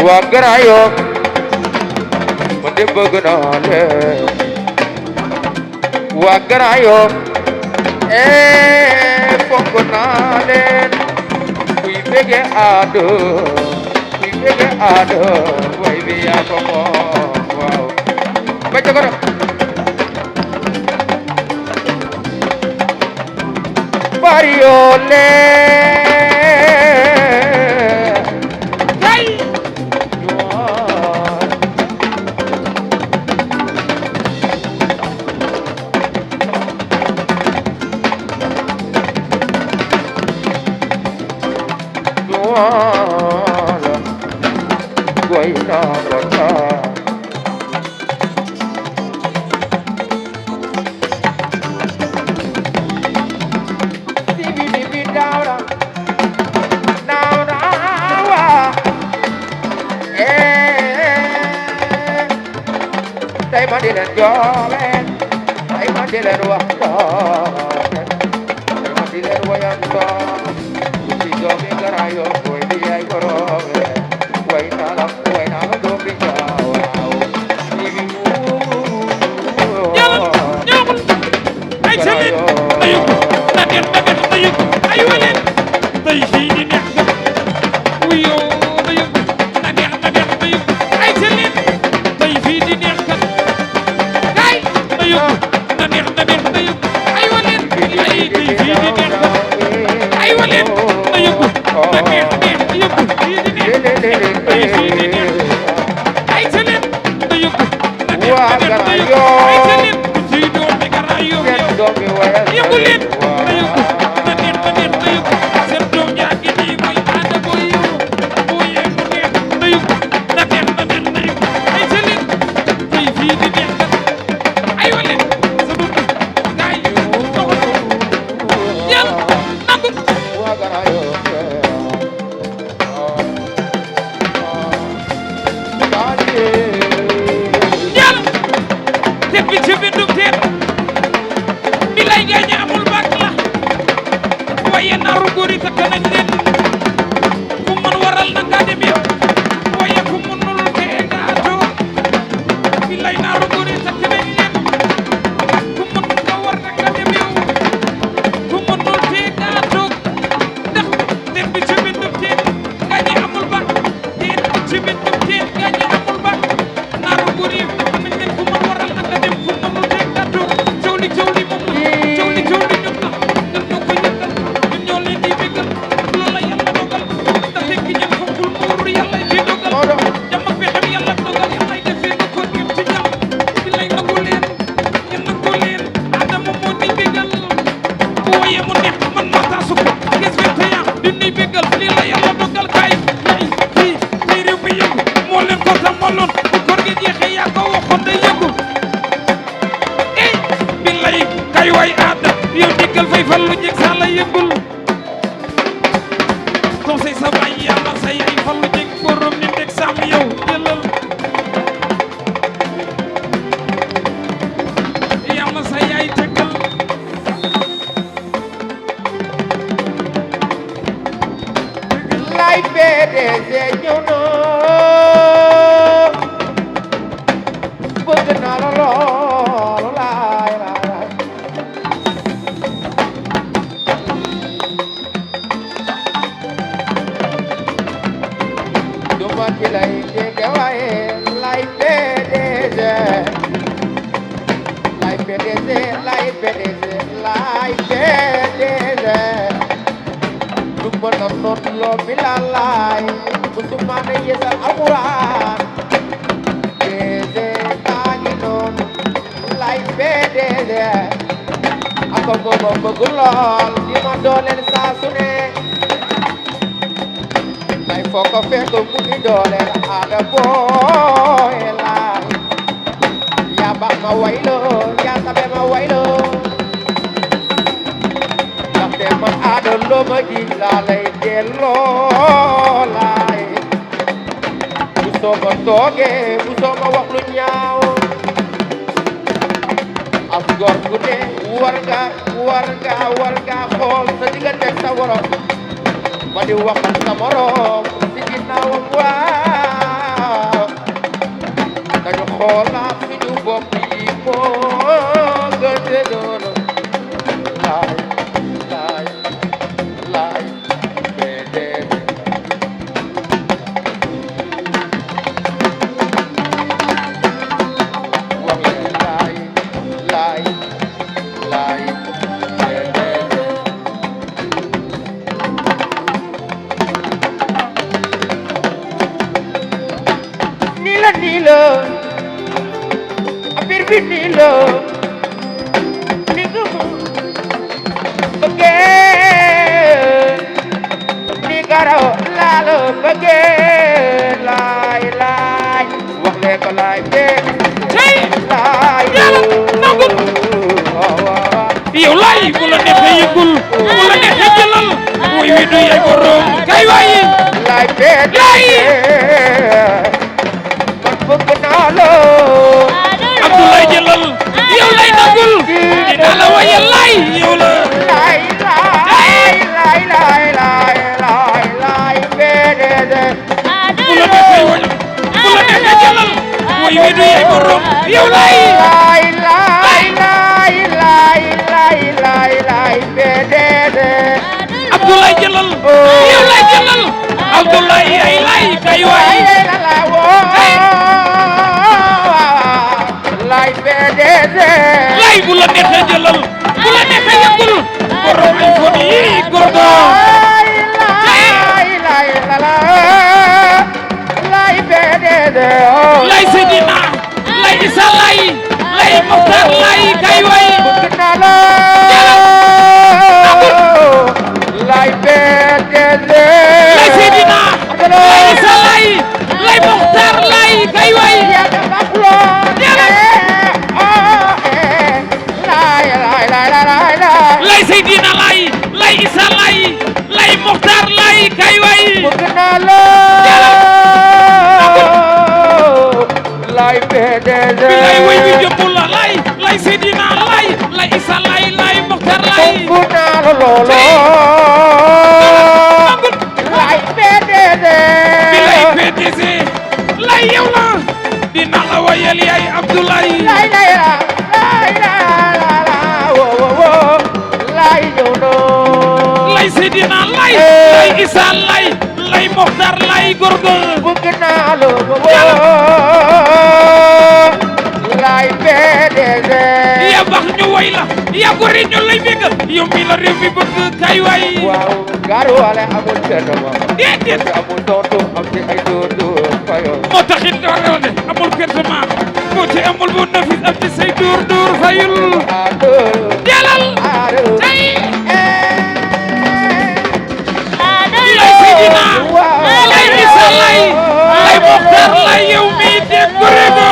waa Grand Yoff man de bëgg naa leen waa Grand Yoff fonk naa leen kuy bëgge Ado kuy bëgge Ado way bi yaa ko moom waaw ba jagoro bari yoo leen ay wala goy na bata dibi dibi dawra dawra wa tay ma di leen jooleen tay ma di leen waxtaan tay ma di leen wayantaan doomi Grand Yoff boy bi yaay koroowe way naa la doomi Jaaw yàlla ñoomul ay sëleen dayu na neex dayu ay waleen day fii di neex wuyo dayu na neex dayu ay sëleen day fii di neex kat kay dayu na neex dayu ay waleen ay day fii di neex kat ay waleen dayu na neex dayu fii di neex day fii di neex ay sëleen dayu na neex dayu ay sëleen ci doomi Grand Yoff doomi wayal yëngu leen dayu na neex dayu seen doom yaa ngi nii mooy Ada booy yow boo yee mu neex dayu na neex dayu ay sëleen day fii di neex kat ay waleen sa dund gaay doxal yàlla nangu waa Grand Yoff yàlla te bi ci bindum teen bi lay gaañe amul bàkk la waaye naaru góor yi takk nañ leen ku mën waral na nga dem yow waaye ku mënul tee nga toog bi lay naaru góor yi takk nañ leen ku mën nga war na nga dem yow ku mënul tee nga toog ndax teen bi ci bindum teen gaañe amul bàkk teen bi ci bindum teen gaañe amul bàkk naaru góor yi takk nañ leen ku mën waral na nga dem ku mënul tee nga toog coow li moom la coow li ñun la ñun ñoo ko yëkkal ñun ñoo leen di bégal loolu la yàlla dogal te fekk ñun fonkul muur yàlla fi dogal jàmm ak pexem yàlla dogal yàlla defee na ko ñun ci jàmm bi lay nangu leen ngeen nangu leen Adama moo di bégal bu woyee mu neex man maa taasu ko gis 21 di nuy bégal lii la yàlla dogal kaay yaay fii réew mi yëngu moo leen ko tàmmaloon bu koor gi jeexee yaa ko waxoon day yëngu bilay kay way Ada yow diggal fay fallu jëg sa la yëngul conseil sa baay yàlla sa yaay fallu jëg borom ni teg sam yow jëlal yàlla sa yaay tegal lay PDG ñëw na bëgg naa la lool laay duma ci lay jege waaye lay PDG lay PDG lay PDG lay PDG du mën a noot loo mi la laay musuma ne yeesal alxuraan PDG taa ngi noonu lay PDG ak booba bëgg lool di ma dooleel saa su ne lay foo ko fekk mu ngi dooleel Ada booy laay yaa baax ma wayloo yaa tabe ma wayloo ndaxte man Ada loo ma ji laa lay delloo laay bu soo ma toogee bu soo ma wax lu ñaaw as gor gu ne war nga xool sa diggante sa borom ba di wax sa morom si ginnaawam waa xoolaat suñu bopp yi moo gën a doon laay laay laay déedéet wax leen laay laay laay déedéet nii la affaire bi nii la ni nga mu bëggee ni garaw laa la bëggee laay laay wax leen ko laay bee tey laay yàlla nangul yow laay bu la neexee yëgul bu la neexee jëlal woy wi du yey borom kay waayi laay bee laay man bëgg naa la Abdoulaye jëlal yow lay nangul dina la waye laay yow la laay laay laay laay laay laay laay bee bu la neexee woy bu la neexee jëlal woy wi du yey borom yow laay laay laay laay laay laay laay laay bee Abdoulaye jëlal yow lay jëlal Abdoulaye ay laay kay waay laay bu la neexee jëlal bu la neexee yëngul borom iPhone yi gordo laay Seydina laay Issa laay Mokhtar laay kay waay laay Seydina laay Issa laay Mokhtar laay kay waay laay Seydina laay Issa laay Mokhtar laay kay waay bilaay way bi jëmbul la laay Seydina laay Issa laay Mokhtar laay bilaay PDG laay yow la dina la wayal yaay Abdoulaye laay Seydina laay Issa laay Mokhtar laay gorgo yaa baax ñu way la yaa ko ñu lay bëgg yow mi la réew mi bëgg kay waay waaw gaaru wala amul kenn moom déedéet amul tontu am ci ay dóor fayo moo taxit nga war ne amul pertement boo ci amul bu nafis am ci say dóor fayul jalal tey lay Seydina lay Issa lay Mokhtar lay yow mi dégg régo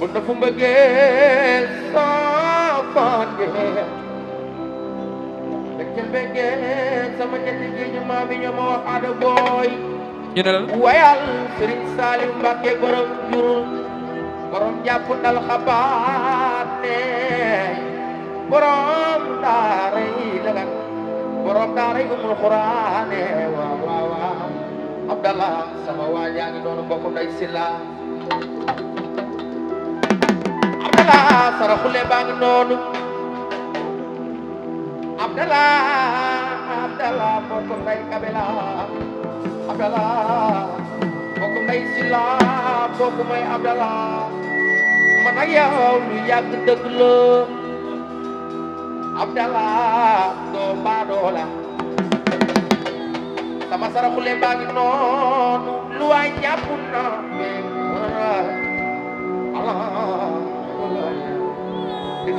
Bunda fu mbëggeel saafaange dëkkal mbëggeel sama ñetti gi ñu maami ñoo ma wax ada booy ñu ne la wayal Sëriñ Saaliw Mbàkke borom jurul borom jàpp ndal xabaat ne borom daara yi lagan borom daara yi umul xuraane waaw waaw waaw Abdallah sama waa yaa ngi noonu mbokk nday Silla Abdallah saraxule baa ngi noonu Abdallah mbokk nday Kabela Abdallah mbokk nday Silla mbokk may Abdallah man ak yow lu yàgg dëgg la Abdallah doo baadoola sama saraxule baa ngi noonu lu waay jàpp na Allah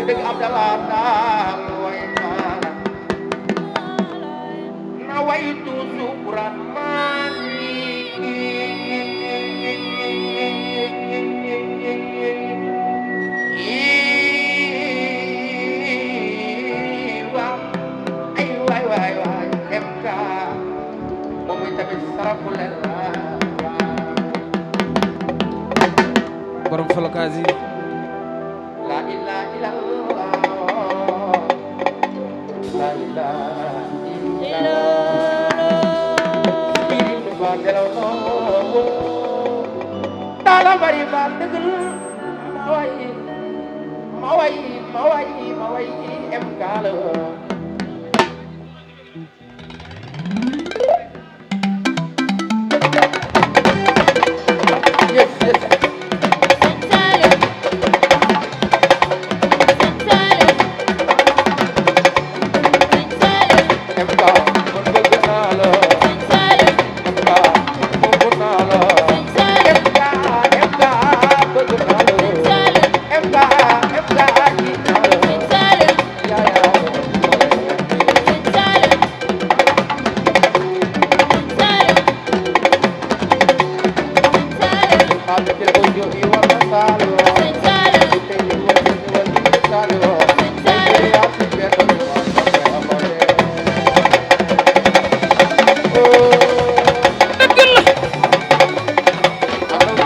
dëgg Abdallah daal way naa na waytu sukran man waay MK moom tamit sarafu leen borom folokaas yi la ilaha illallah la ilaha illallah spiritu ba delaw no dala bari ba dëggal ma way MK la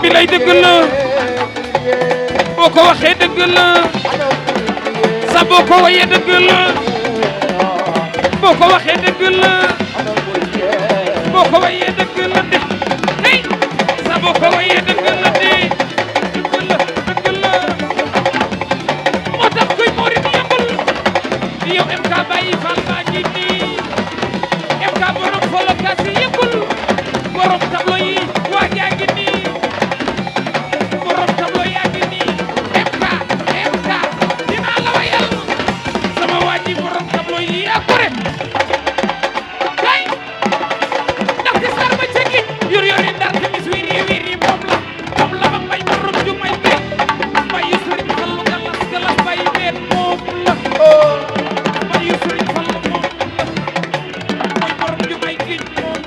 bilay dëgg la boo ko waxee dëgg la sa boo ko wayee dëgg la boo ko waxee dëgg la boo ko wayee dëgg la de hey sa boo ko wayee dëgg la de dëgg la moo tax kuy murit yëngul yow MK bàyyi Fall baa ngi nii MK borom folokaas yi yëngul borom tableau yi waa jaa ngi nii borom tableau yaa ngi nii MK dinaa la wayal sama waa ji borom tableau yi yaa gore kay ndaxte sar ba cegi yor yori ndar kamis wiri moom la ma may borom ju may be mayu sëriñ Fallu galas bay been moom la mayu sëriñ Fallu moom la mooy borom ju may giñ moom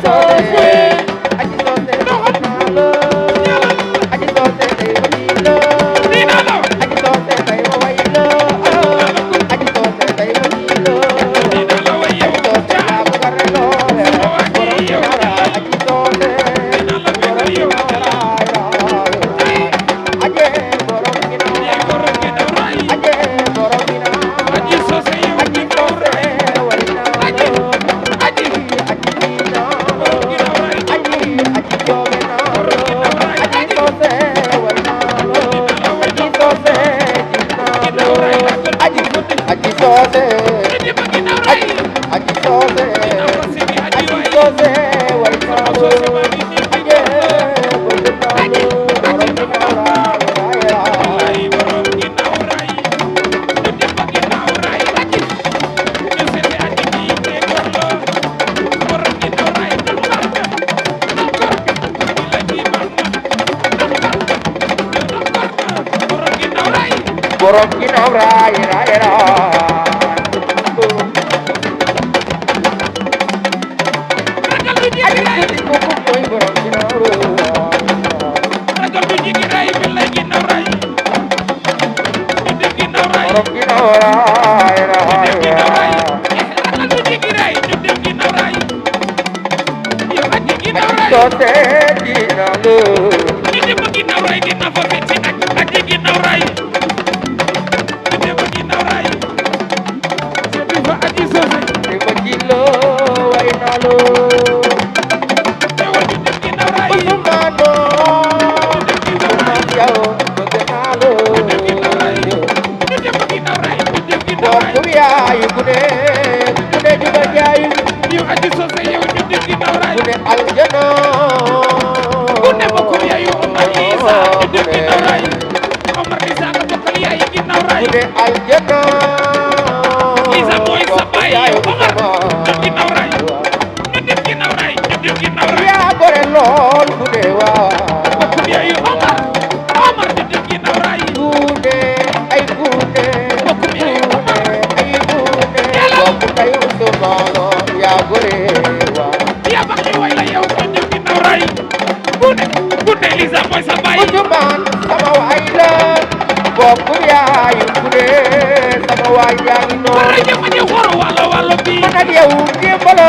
Adiós. ginnaaw raay raay raay ragal du jigi raay kooku mooy borom ginnaaw ragal du jigi raay bi lay ginnaaw raay ñu def ginnaaw raay borom ginnaaw raay raay ragal du jigi raay ñu def ginnaaw raay yow ak ginnaaw raay soose ginnaaw ñu def ginnaaw raay dina fa fecc ak ginnaaw raay ñu def ginnaaw raay sebi fa aji soose di ma jilo way naa lo teewal ñu def ginnaaw raay Usmano yow bëgg naa lo ñu def ginnaaw raay ñu def ginnaaw raay bokkum yaayu gune gune juba jaayu yow aji soose yow ñu def ginnaaw raay gune aljana gune bokkum yaayu Omar Isa ñu def ginnaaw raay Omar Isa nga bokkal yaayu ginnaaw raay gune aljana Isa mooy sa baay yow Omar def ginnaaw raay ñu def ginnaaw raay ñu def ginnaaw raay yaa gore lool gune waa bokkum yaayu Omar ñu def ginnaaw raay gune ay gune bokkum yaayu Omar ay gune bokku tay Usmano yaa gore waa yaa bax ñu way la yow ñu def ginnaaw raay gune Isa mooy sa baay Usman sama waay la bokkum yaayu gune sama waay yaa ngi wara noonu jëma ñëw xoro walo bi man ak yow démb la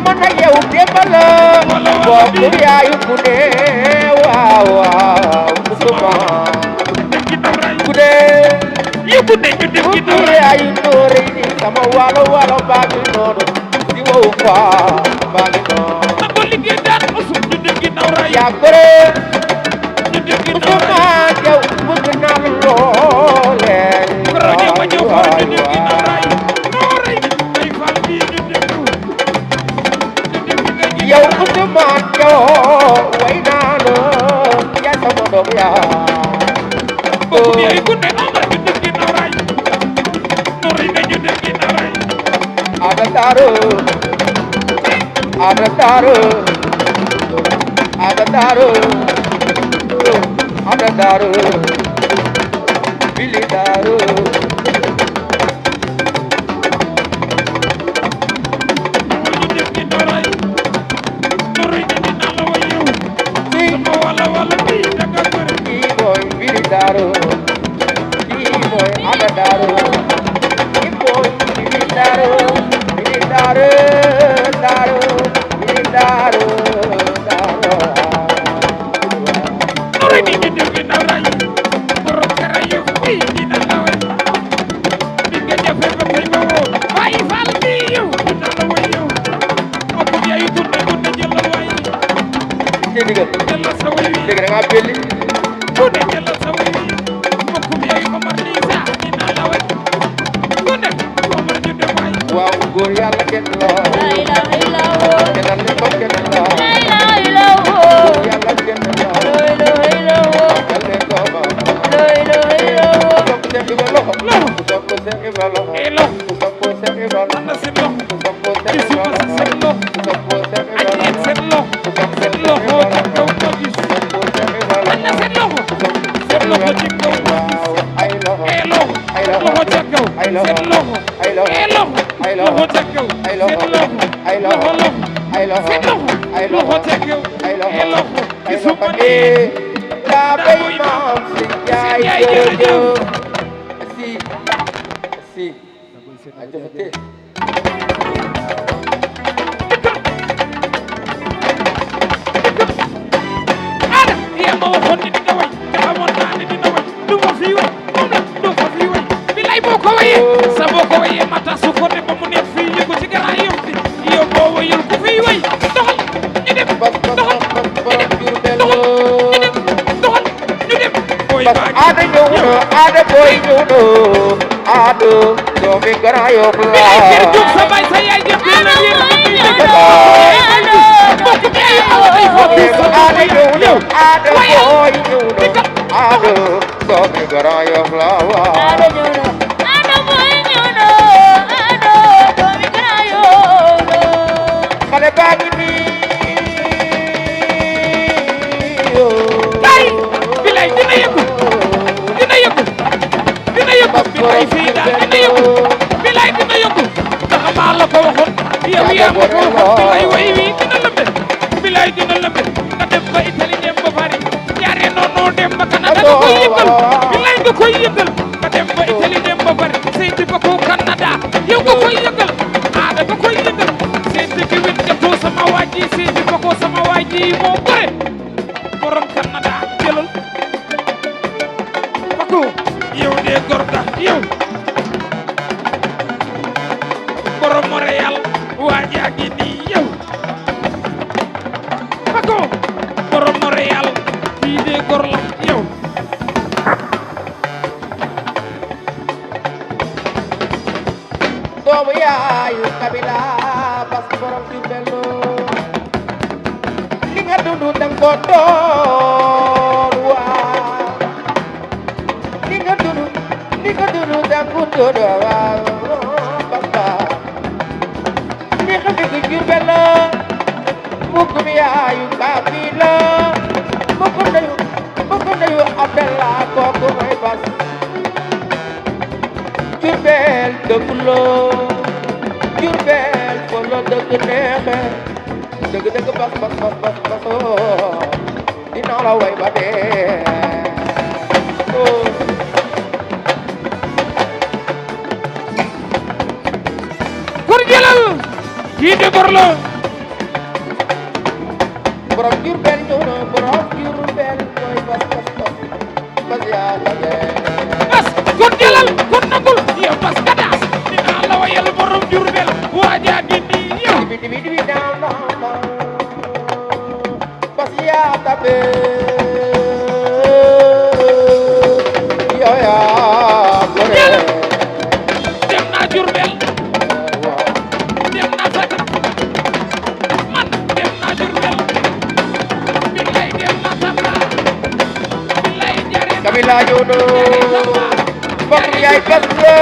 man ak yow démb la bokkum yaayu gune waaw waaw Usman def ginnaaw raay gune yow gune ñu def ginnaaw bokkum raay yaayu noore ni sama walo walo baa ngi noonu di wow faa baa ngi noonu na ko liggéey daan osum ñu def ginnaaw raay yaa gore ñu def ginnaaw raay Usman yow bëgg naa la loole wara jëma ñëw xoro ñu def ginnaaw raay noo rey ay fal bi ñu def ñu def ginnaaw yow Usman yow way naa la yaa sama doom yaa bokkum yaayu gune Omar ñu def ginnaaw raay noo rey ñu def ginnaaw raay ada taru ada taru ada taru ada taru bili taru ñu def ginnaaw raay noo rey dinaa la way yow si sama wala bi daga bëri kii mooy bili taru kii mooy ada taru kii mooy bili taru bili taru taru bili taru taru noo rey ñu def ginnaaw raay borom kara yow fii dina la way di nga jafe ba tey ba woo waaye fal bi yow dinaa la way yow bokkum yaayu gune jëlal way ci digal jëlal sa way wi léegi da ngaa belli gune jëlal sa way wi bokkum yaayu Omar Isa dinaa la way gune Omar ñu dem way waaw góor yàlla kenn la kenn li ko kenn la góor yàlla kenn la yàlla ko ma sopp Seex Ibra loxo ku sopp Seex Ibra loxo ee lox ku sopp Seex Ibra loxo ana seen lox ku sopp Seex ci Ibra suba sa loxo seen lox ku sopp Seex Ibra ak yéen loxo seen lox seen loxo ci kaw ma gis ku sopp Seex Ibra ana loxo seen loxo seen loxo ci kaw ma gis waaw ay loxo ee lox ay loxo loxo ca kaw ay loxo seen loxo ay loxo ee lox ay loxo loxo ca kaw ay seen loxo loxo ay loxo loxo ay loxo seen loxo ay loxo loxo ca kaw ay loxo ee loxo ay ci suba loxo nii daa bay maam si jaay jërëjëf si si a jëfate Ada yaa ma waxoon ni dina way te xamoon naa ne dina way du ma fi way moom la du ko fi way bilay boo ko wayee sa boo ko wayee mata su ko ne ba mu nekk fii yëgu ci garaa yow fi yow boo wayul ku fi way doxal ñu dem bas bas doxal bas borom Jurbel doxal ñu dem booy bas baa aada ñëw na aada booy ñëw na aada doomi Grand Yoff la bilay kër Jóob sa baay sa yaay jëf na yéen a ngi dëgg bokk bi ay awa ay foofu aada ñëw na aada booy ñëw na aada doomi Grand Yoff la waaw xale baa ngi nii kay bilay dina yëngu gi tey fii daal dina yëngu bilaay dina yëngu ndax maa la ko waxoon yow yaa ma ko waxoon bilaay way wi dina lëmbe bilaay dina lëmbe nga dem ba Italie dem ba Paris jaaree noonu dem ba Canada nga koy yëngal bilaay nga koy yëngal nga dem ba Italie dem ba Paris seyti ba ko Canada yow nga koy yëngal aada nga koy yëngal seyti ki win jatoo sama waaji seyti ba ko sama waaji moo gore borom Canada jëlal Paco yow de gorda yow borom Montréal waajaa ngi nii yow Paco borom Montréal bii de gor la yow doomu yaayu kabila bas borom Jurbel li nga dundu dang ko doon waa li nga dundu dang ko doon waa bas ba li nga bëgg Jurbel mukk mi yaayu kabila mukk ndeyu Abdella kooku mooy bas Jurbel dëgg la Jurbel fo la dëgg neexe dëgg bas dinaa la way ba dee gor jëlal kii de gor la borom Jurbel ñëw na borom Jurbel mooy bas yaa tage bas gor jëlal gor nangul yow bas gadaas dinaa la wayal borom Jurbel waajaa ngi nii yow dibi down bas yaa tabe yow yaa gore dem naa Jurbel dem naa Fatick man dem naa Jurbel billaay dem naa Tamba billaay jaree kabila jono bokk yaay bas la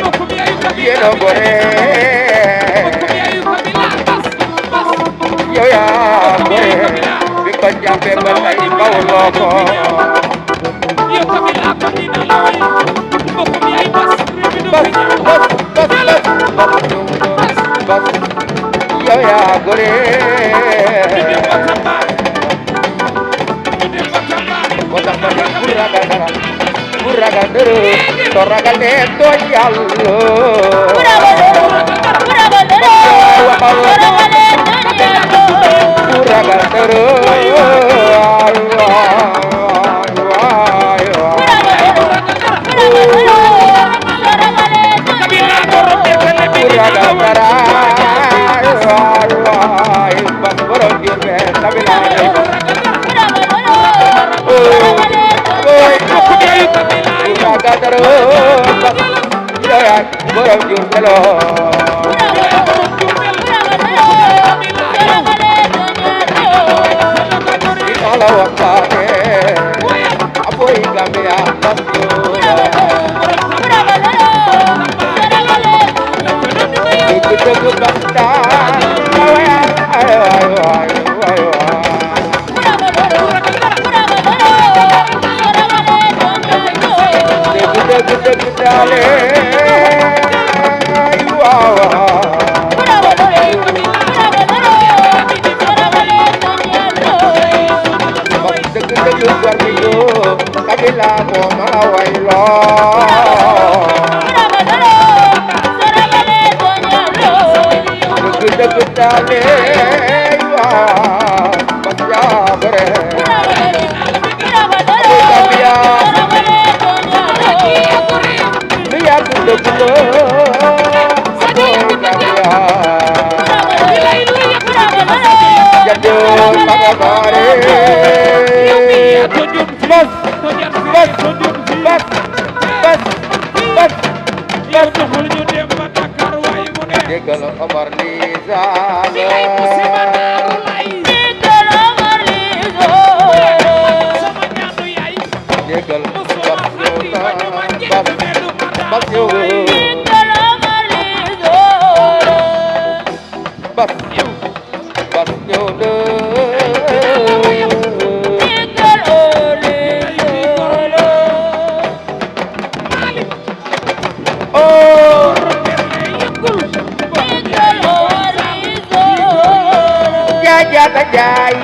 bokkum yaayu kabila yéena gore bokkum yaayu kabila bas yow yaa gore bi ko jàppee ba tey bawuloo ko yow kabila ko dina la way bokkum yaayu bas réew mi bas bas yow yaa gore ñu dem ba Tamba ñu dem ba Tamba moo tax ma ne bu ragal dara bu ragal dara soo ragal ne tooñ yàlla waxal bu ragal dara kabila borom defale bi bu dina la ragal way dara bas borom Jurbel kabila bokkum yaayu kabila bu ragal dara bas yow yaa borom Jurbel dinaa la waxtaane aboy Gambia bas dëgg bas daal waay dëgg daale waaw bas dëgg war mi yoo kabila moo ma la way loo dëgg daale waaw bas yaa bare Gambia lu yàgg dëgg la Gambia jadoo maga bare bas bas bas bas bas yow doxul ñu dem ba Dakar waaye mu ne déggal Omar Lisa bilay musiba naaru lay sama ñaanu yaay déggal musuma xati ba ñu ma jël melu ma bas daa yow bas yow bas ñëw na Malik jaata jaay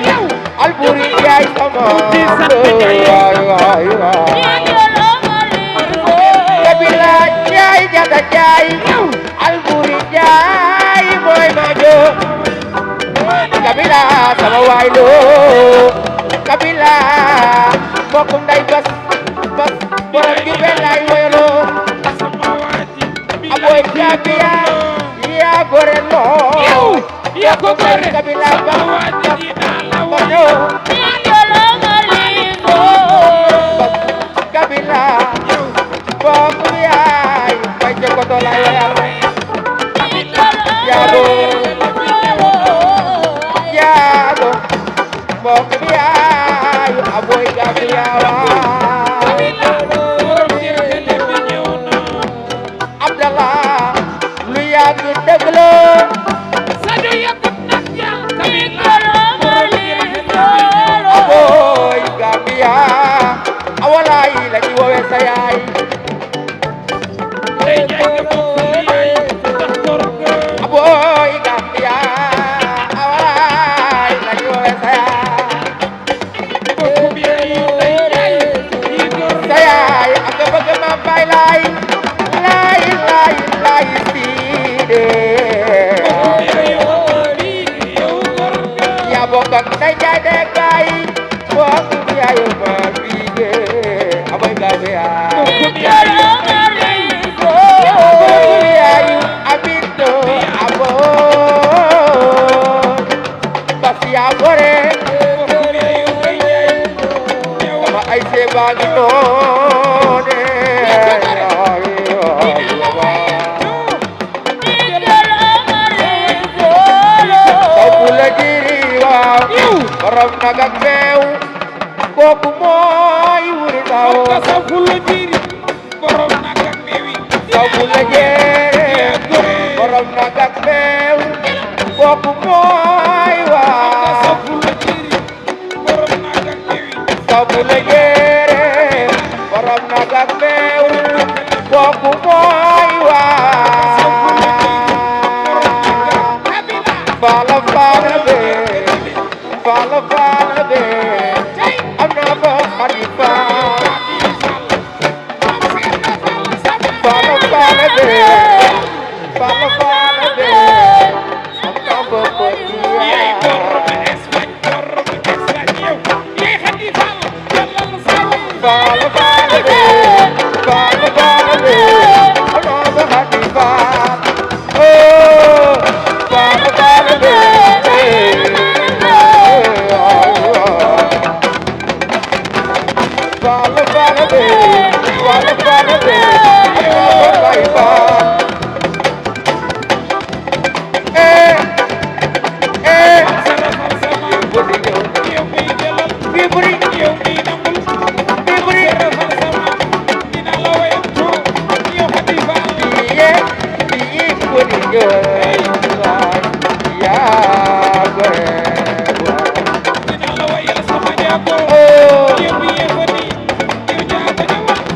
alburi jaay sama kabila jaay jaata jaay alburi jaay mooy maajo kabila sama waay lo kabila mbokkum nday bas bas borom gi belay woylo aboy kabila ya gore lo ya ko gore kabila ba mono kabila mbokkum yaay bay ko to lay ya go Yago, mbokk mi yaayu aboy Gambia Abdallah lu yàgg dëgg la Sadio yàgg nag ya aboy Gambia awalaay la ñu woowee sa yaay aboy Gambia bokak day jaay de gaay bokk yaayu ma bige aboy Gambia yaayu abito abo basiya gore sama ay se baagi noone borom nag ak meew kooku mooy wuri taw safula jiri borom nag ak meew safula jere borom nag ak meew kooku mooy waa safula jiri borom nag ak meew safula jere borom nag ak meew kooku mooy waa fala fala be Fala fala be, I'm never Khalifa. Fala fala be, fala fala be, I'm never Khalifa. Fala fala be, fala fala be, I'm never Khalifa. Oh, fala fala be.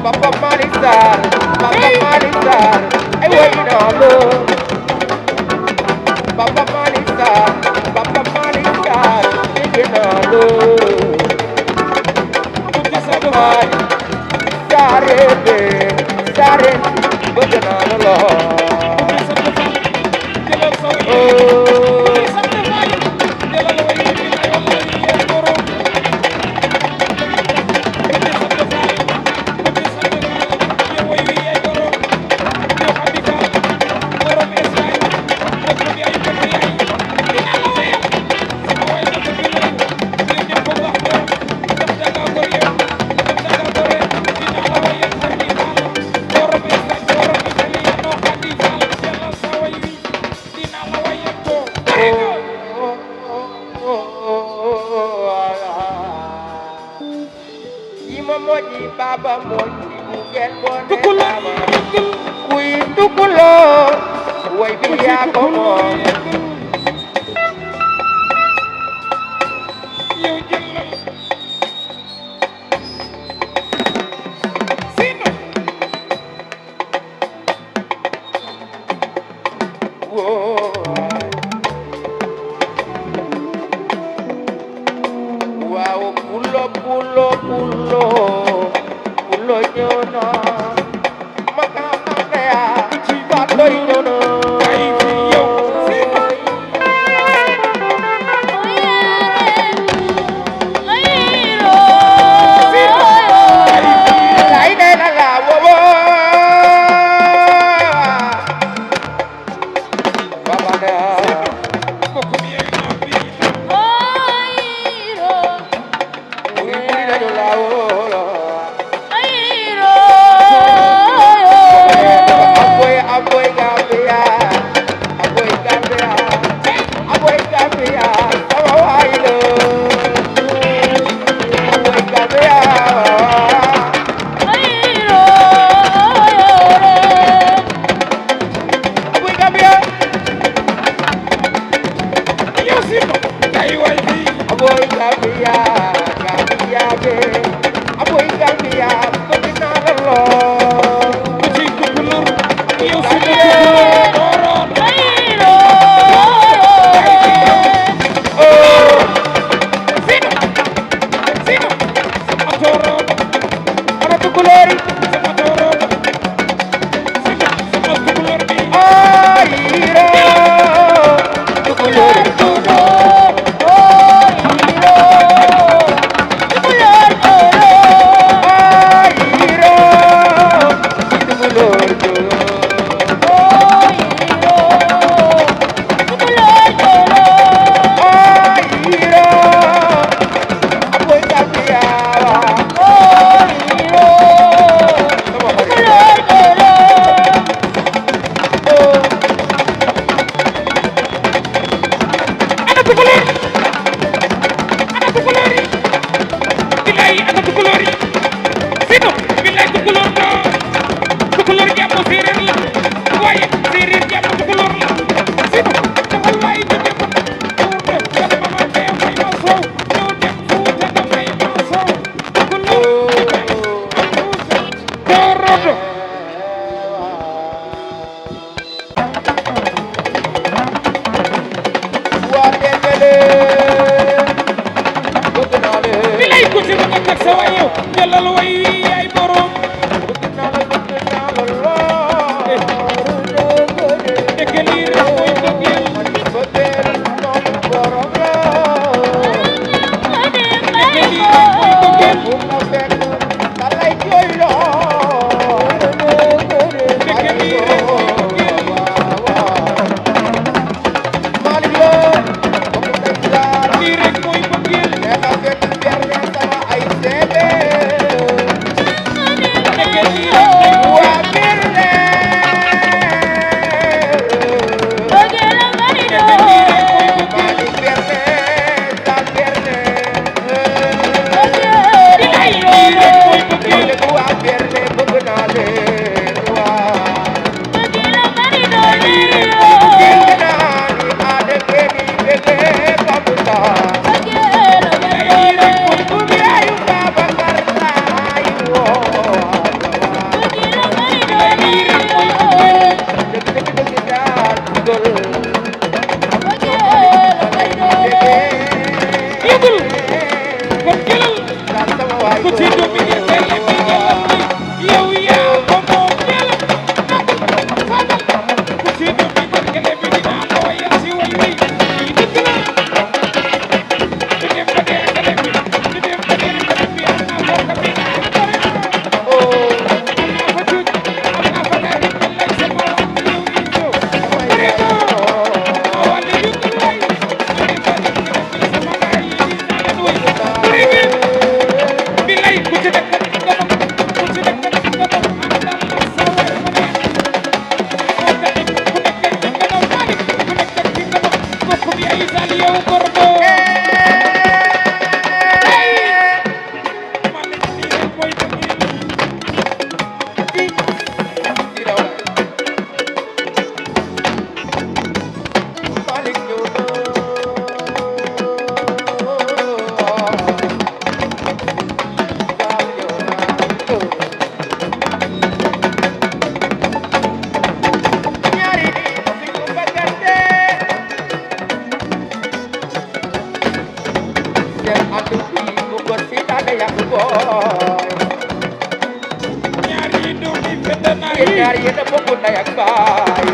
Papa Marisar, I want you to know. Papa Marisar, you know. Sare, but you know. Moji baba moji bugel bone baba kuy tukulo way bi ya ko mo yow jëlal sino wo pulo pulo ñëw na makana ya ci ba doy na ay fi yow Sino lay de la wo wo baba de mbokk mi ay na bi muri dañu la wo aboy Gambia aboy Gambia aboy Gambia sama waay la aboy Gambia aboy Gambia yow Sino ay way fi aboy Gambia Gambia be aboy Gambia bëgg naa la lool ku ci tukulur yow Sino dooroon Sino Sino sama dooroon ana tukulóori sama dooroon Sino sama tukulur bi ayiro tukulóori ayiro tukulóori ayiro aboy Gambia sama xarit ana tukulur ana tukulur yi bilaay ana tukulur yi Sino bilaay tukulur do tukulur jàmm séeréer la waaye séeréer jàmm tukulur la Sino dafa waay ñu dem Fuuta wala mama bee may ma soow ñoo dem Fuuta da may ma soow tukulur am Fuuta doorodo waa Dendele bëgg naa leen bilaay ku ci bëgg a teg sa waay yow jëlal way yaay borom bëgg naa la lool dëgg lii rek mooy bëggeel bëggeel moom borom la dëgg lii rek mooy bëggeel bu ma fekk da lay jooy lool dëgg lii rek mooy bëggeel Malick Lo bokk nañ daara lii rek mooy bëggeel nee na fekk berne sama ay seede dëgg lii rek mooy waa berne Malick berne sa berne bilaay lii rek mooy bëggeel waa berne bëgg naa leen waa lii rek mooy bëggeel dégg naa ni aada keeni bébé kamuta lii rek mooy bëggeel yaayu Babacar Saay woo lii rek mooy bëggeel dëgg dëgg daal dugal yëgul kon jëlal daal sama waay ku ci doomi ngir tele bi jëlal bi yow yaa ko moom jëlal nagul fagal ku ci doomi ngir tele bi dinaa la wayal si way wi lii dëgg la du dem ba dee tele bi du dem ba dee tele bi am naa bokk bi naa bare am naa fa tuuti am naa fa daal di mel lay sama wax yow yi ñëw bare ko ma wàllu yëngu lay ma dem ba dee tele bi sama gaay yi dinaa leen way bare ngeen bilay ku ci nekk nga doon ku ci nekk nga doon àndal ak sa way mu neex moo tax ku nekk ci nga doon Malick ku nekk ci nga doon mbokk bi ay sal yow Bordeaux ay Malick lii rek mooy bëggeel Malick ñëw na ande yak boy ñaari doomi fete naa yéen yi ñaar yéen a bokk ndey ak baay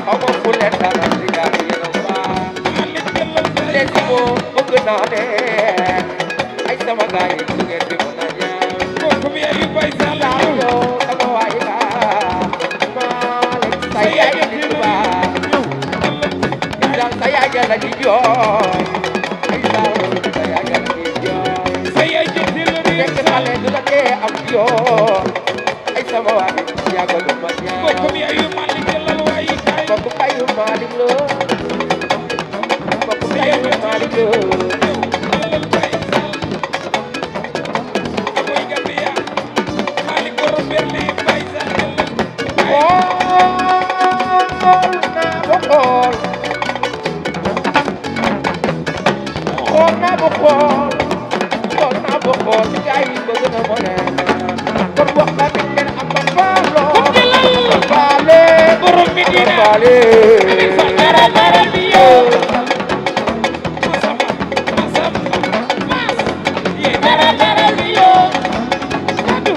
xaw ma fu leen dara si ñaar yéen a baay Malick jëlal sa leen si moo bëgg naa leen ay sama gaay yi su ngeen di mën a ñaan kooku mi ay bay sala laa yoo sama waay la Malick sa yaay di tubaab daal sa yaay la di jooy ay daal sa yaay la di jooy sa yaay jëlal nekk xale du la tee am yoon ay sama waay yàggal lu ma ñaan kooku mi ay Malick jëlal waayi kaay mbokk ayu Malick lo mbokk ayu Malick lo jëlal bay sal amoy Gambia Malick borom Berlin bay sal jëlal xool naa ba xool xool naa ba xool xool naa ba xool gaay yi bëgg na ma leen kon wax na mi ngeen am ba faalo ba faale borom mi ba dina faale Amin Fall dara dara bi yow masamba mas ye dara dara bi yow adu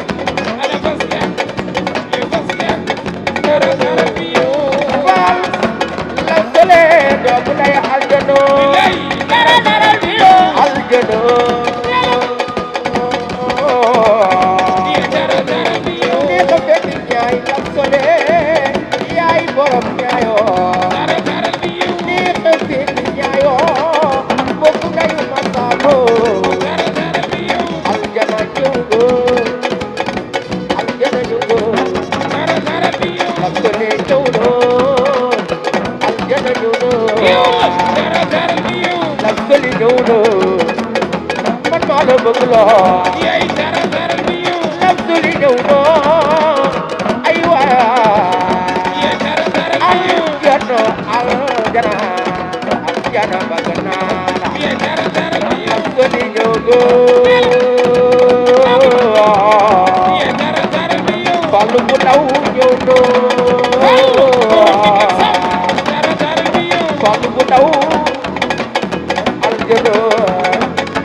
ala basya ye basya dara dara bi yow faal la sole doomu lay aljano lay dara dara bi yow aljano ye dara dara bi yow ne ko fekk ñaay la sole yaay borom ñaayoo dara dara bi yow ne ko fekk ñaayoo bokku ndayu masaabo dara dara bi yow aljana ñëw aljana ñëw dara dara bi yow la sole ñëw aljana ñëw yow dara dara bi yow la sole ñëw man maa la bëgg lool ye dara dara bi yow lam soli ñëw no ay waay ye dara dara bi yow aljana aljana aljana bëgg naa la ye dara dara bi yow lam soli ñëw go ye dara dara bi yow Fallu bu ndaw ñëw no dara dara bi yow Fallu bu ndaw aljana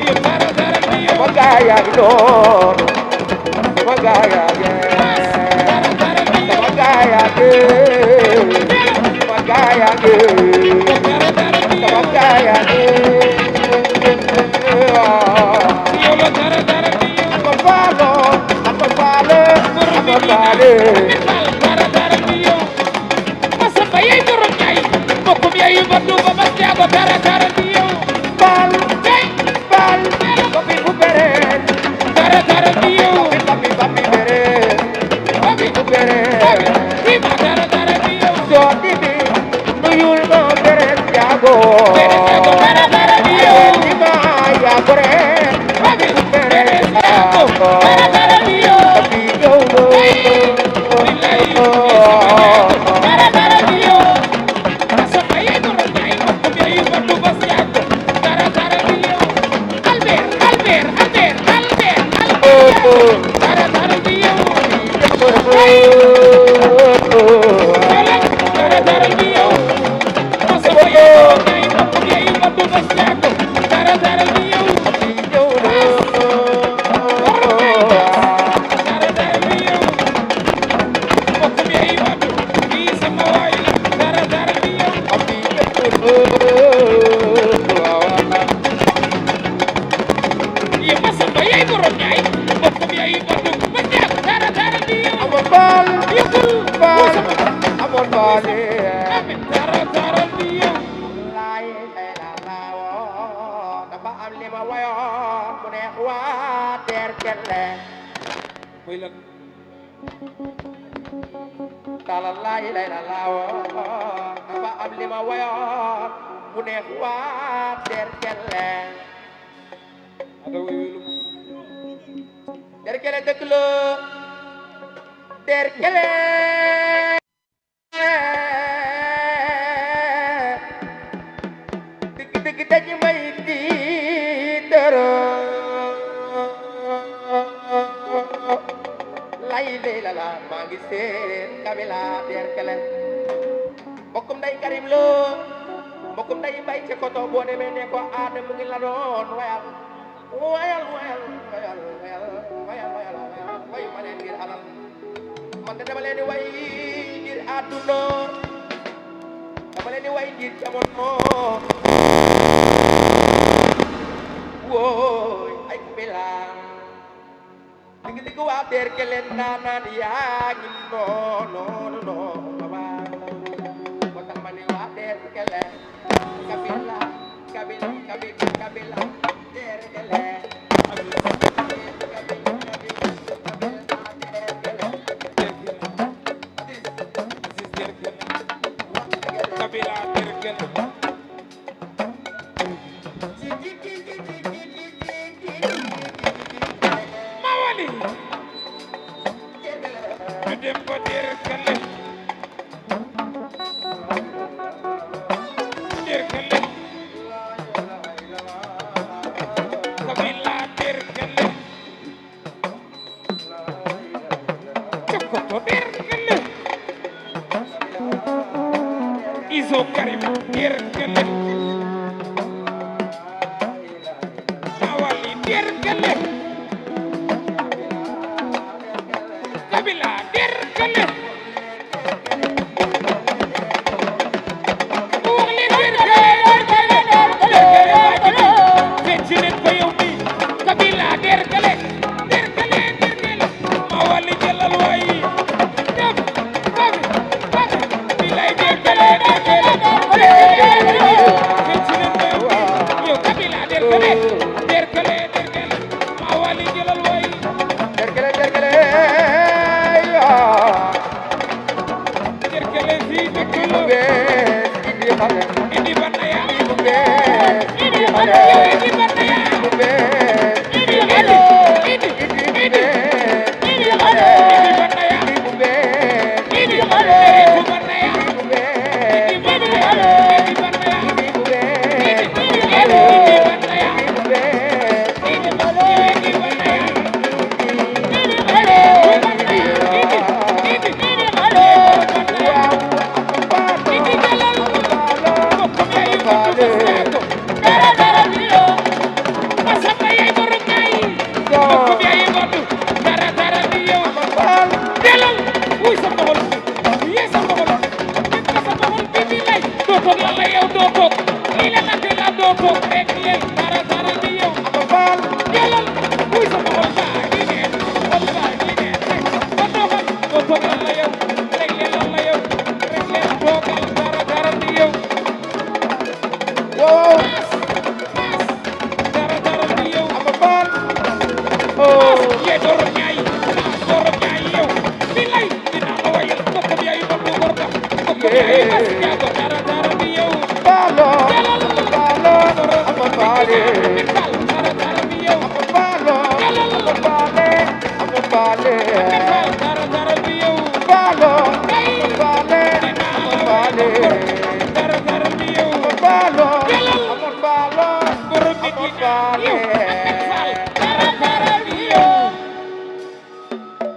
ye dara dara bi yow sama gaay yaa ngi noonu sama gaay yaa ngi dara dara bi yow sama gaay yaa ngi sama gaay yaa ngi dara dara bi yow sama gaay yaa ngi yow la dara dara bi yow ama faalo ama faale borom ama mi dina faale Amin Fall dara dara bi yow masamba yey borom ñay bokkum yey baddu ba mas jaago dara dara bi yow faal kay faal babi bu bereen dara dara bi yow babi babi bereen babi bu bereen bi ma dara dara bi yow soo dibi nuyul ma bereen jaago dara dara bi yow di ma yaa bereen babi bu bereen jaago dara dara bi yow babi ñëw no billahi dara dara bi yow masamba yey borom ñay bokkum yey baddu ba mas jaago dara dara bi yow Albert Albert Albert Albert Albert dara dara bi yow dara dara bi yow masamba yey borom ñay bokkum yey baddu ba mas jaago dara dara bi yow dara dara bi yow bokkum yey baddu bi sama waay la dara dara bi yow ye masamba yey borom ñay bokkum yey baddu ba mas jaago dara dara bi yow yëgul amoon baale amin dara dara bi yow laay lay la laawoo dafa am li ma wayoon mu neex waa teer kelle mooy lan tala laay lay la laawoo dafa am li ma wayoon mu neex waa teer kelle ada wéyelu teer kelle dëkk la teer kelle dëgg dëgg dañu may tiitaro lay lay la la maa ngi seen kabila teer kelle mbokkum nday Karim Lo mbokkum nday Mbay ci koto boo demee ne ko aada mu ngi la doon wayal wayal wayal wayal wayal wayal wayal way ma leen ngir alal man de dama leen di way ngir àdduna dama leen di way ngir jamono wooy ay bilang digi digi waa der ke leen naanaan yaa ngi no baba moo tax ma ni waa der ke leen kabila kabila kabila kabila der ke leen kabila derkel mawali ñu dem ba derkel derkel kabila derkel cokoto derkel iso karim derkel mawali derkel kabila derkel wali derkel ko yow mi kabila derkel derkel mawali jalal way def bilay derkel yow kabila derkel mawali jalal way derkele derkele derkel fi dekelo be indi xale indi banaya be indi xale indi banaya be indi indi indi be indi xale banaya be indi xale banaya be indi banaya indi banaya be indi banaya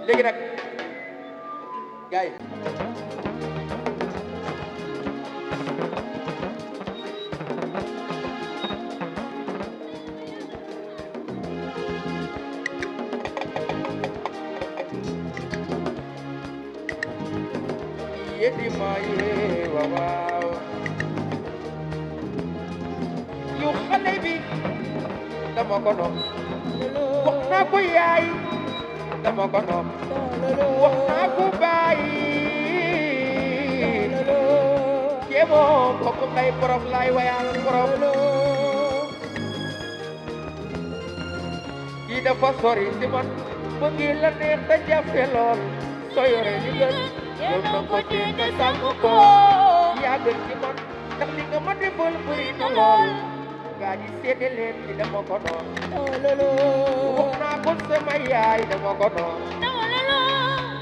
léegi nag gars yi yeddi maaye waaw yu xale bi dama ko nopp wax naa ko yaay dama ko nopp wax naa ko baay jéemoo bokk nday prof laay wayal prof kii dafa sori si man mu ngi la neex te jafe lool soo yore li gën yow na ko tee nga sàmm ko yaa gën ci man ndax li nga ma defal bëri na lool gaa ñi seede leen ni dama ko noon wax naa ko sama yaay dama ko noon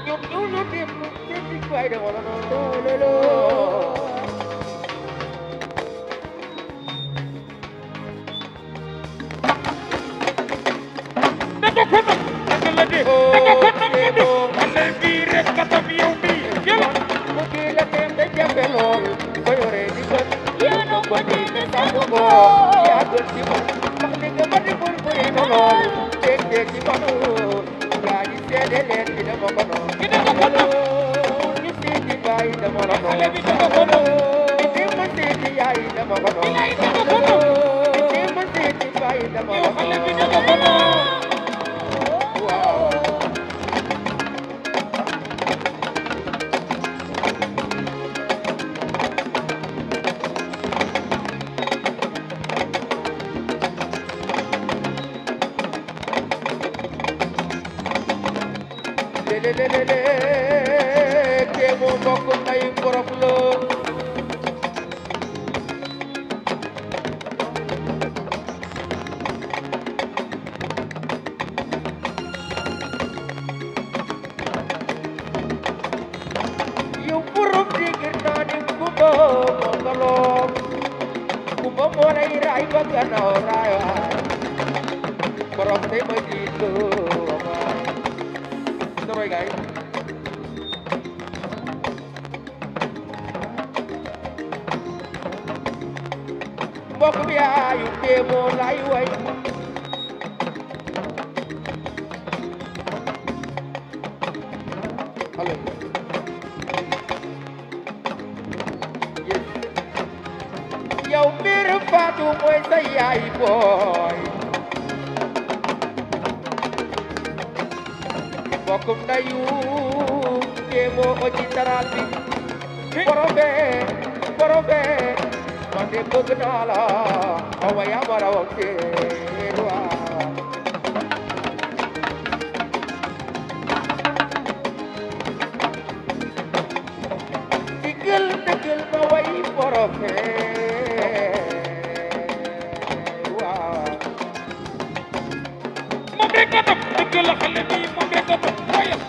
ñoom ñoo la dem seeti waay dama la noon lay demal yow xale bi nga ko noo waaw lelelelele ke mo bokk ay borom la yow borom digir naa ni kumba mongoloo kumba moo lay raay ba gannaaw raay borom tey ma jiitu Rồi gay mbokk bi ayu téemo lay way allo yow mbir Fatou mooy sa yaay booy bokkum ndayu téemo oji taral bi borobe man de bëgg naa la awa yaa ma raw teerwa diggal ma way borobe waaw moom rek nga topp dëgg la xale bi moom rek nga topp wayal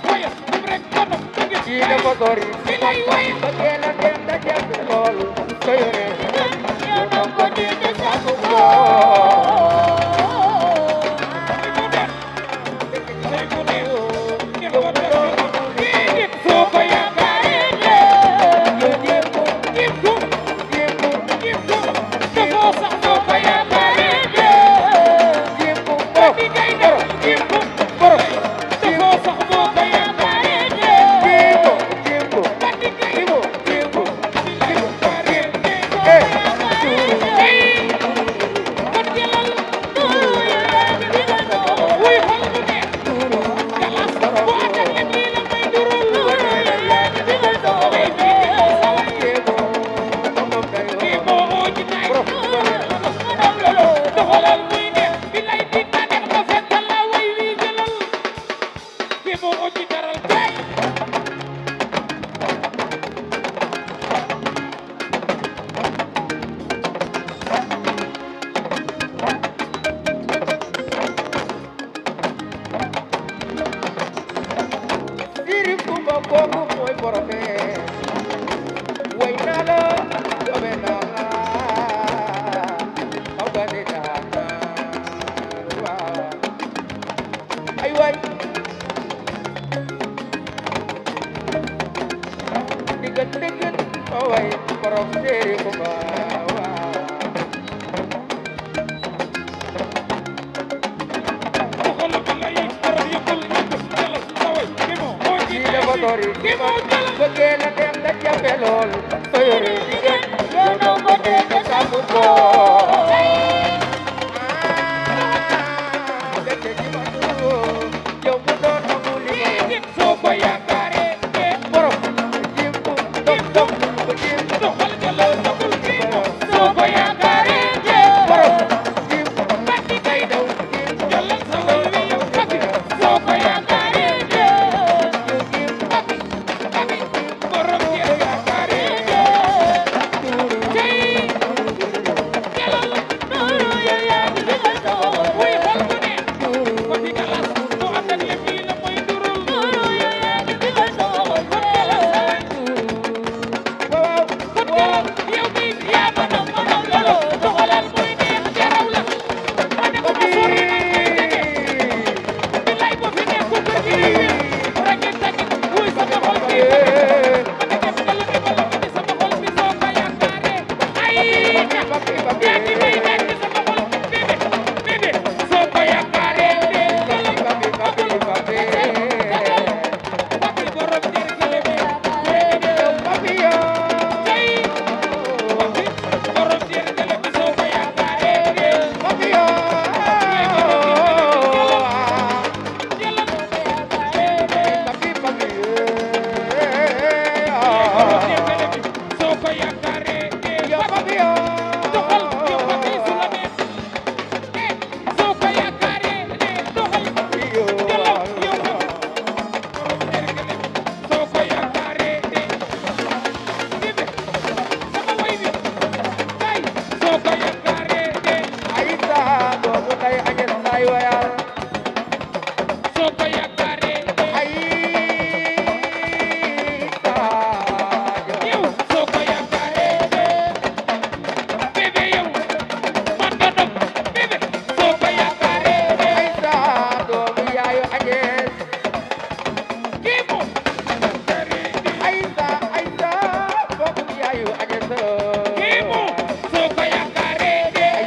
moom rek nga topp dëgg kii dafa sori bi lay wayal ba ngeen a dem da jël lool so yore yow doo ko dégg sax ko lay añes lay wayal soo ko yaakaaree ay Sadio yow soo ko yaakaaree bébé yow man nga dog bébé soo ko yaakaaree ay Sadio mi yaayu añes kii moom ay bokk mi yaayu añes kii moom soo ko yaakaaree ay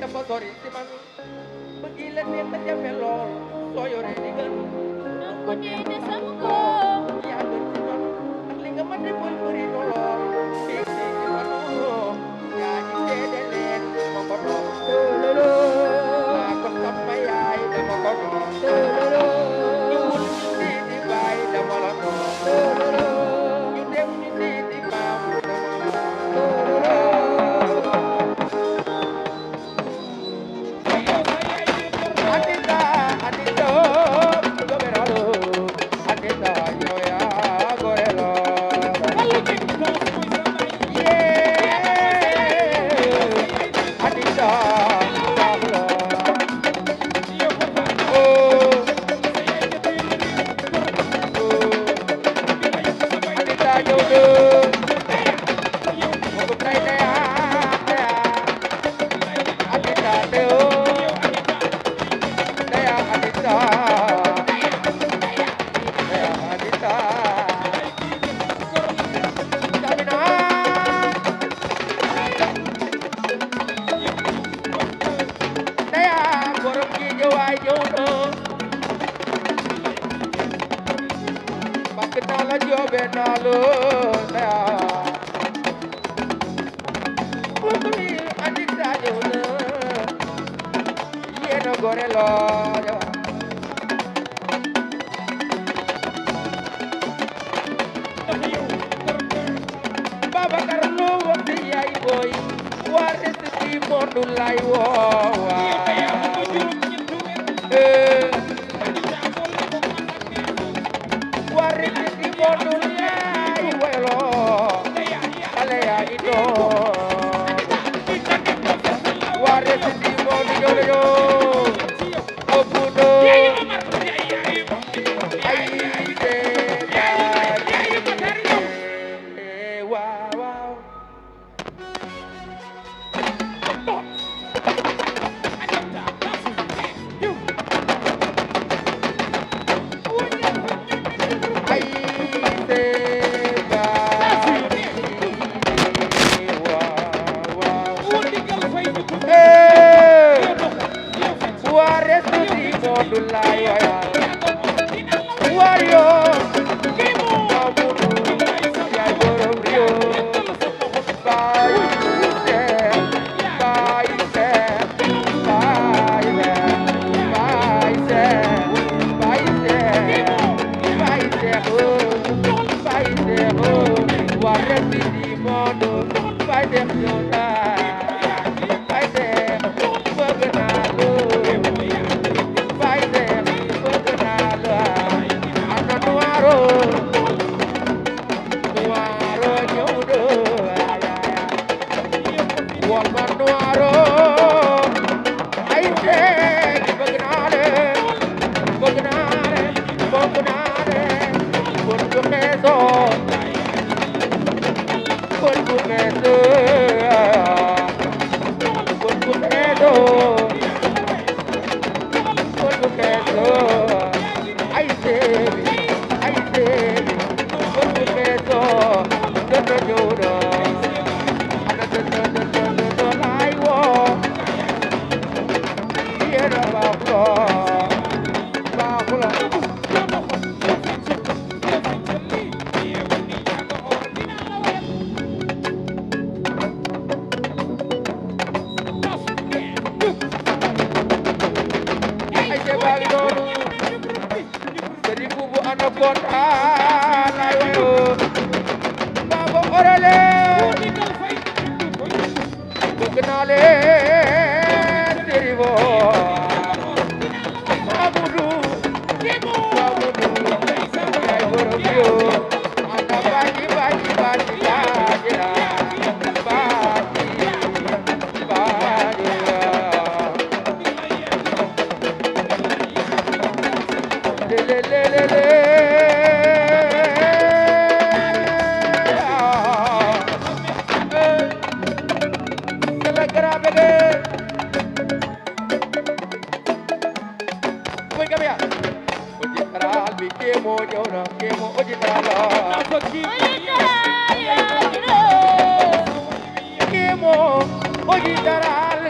dafa sori ci man bëgg la neex na jafe lool soo yoree di gën Nunggu dite samko. yaa gën ci man ndax li nga ma defal bëri na lool fii ci ma noonu yaa ci seede leen ma ko doon maa ko sama yaay dama ko doon ñu wul ñu sii di baay dama la doon ñu dem ñu sii di maam dama la Anita, Anita, Goberalo, Anita, yo ya gorelo. Yeah, Anita, Pablo. Oh, Anita, yo do. Aku try dea, Anita, deo. Dea Anita, Dea Anita, Damina, Dea borom ki ñëwaay ñëw na, bakk naa la joobe naa la Dea, borom ki Anita ñëw na, yéena gore loo Babacar Lo wax di yaay booy waa recipe Modou lay woowa waa recipe Modou lay welo xale yaa ngi doon waa recipe Modou jolo yo ëpp doon ay de waaw waaw ay de waaw waaw waa recipe Modou lay waya wario yaay borom rio baay seex baay seex baay seex baay seex baay seex baay seex waa recipe Modou baay seex ñoota baay seex bëgg naa la baay seex bëgg naa la ana nuwaaro nuwaaro ñëw do wol ma nuwaaro ay seex bëgg naa la bëgg naa la bëgg naa la kon bu xeesoo kon bu xeesoo kon bu xeesoo kon bu xeesoo ay seex kon bu xeesoo dodo ñëw do ana dodo lay woo yéena baaxuloo ay se baagi noonu sëriñ buubu anaconda lay wayoo baaba orale bëgg naa leen sëriñ boo Mamadou yaay borom yo ana baaji baaji baaji baaji la baaji baaji la le la grave ge koy gamia oji taral bi kemo jona kemo oji taral kemo oji taral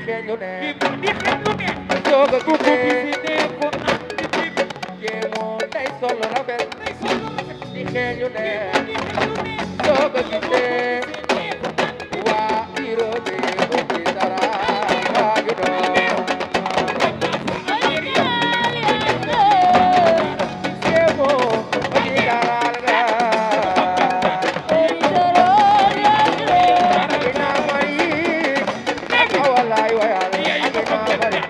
xeeñ lu ne di xeeñ lu ne soog a ku ko gisee gisi ne ko naan di tim jéemoo day sol rafet day solo rafet di xeeñ lu ne di xeeñ lu ne soog a gisee ne ko naan di waa biro bi bu ci dara waaju doon jéemoo bu ci dara nga Amina Mari ak awalaay wayal Amina Mari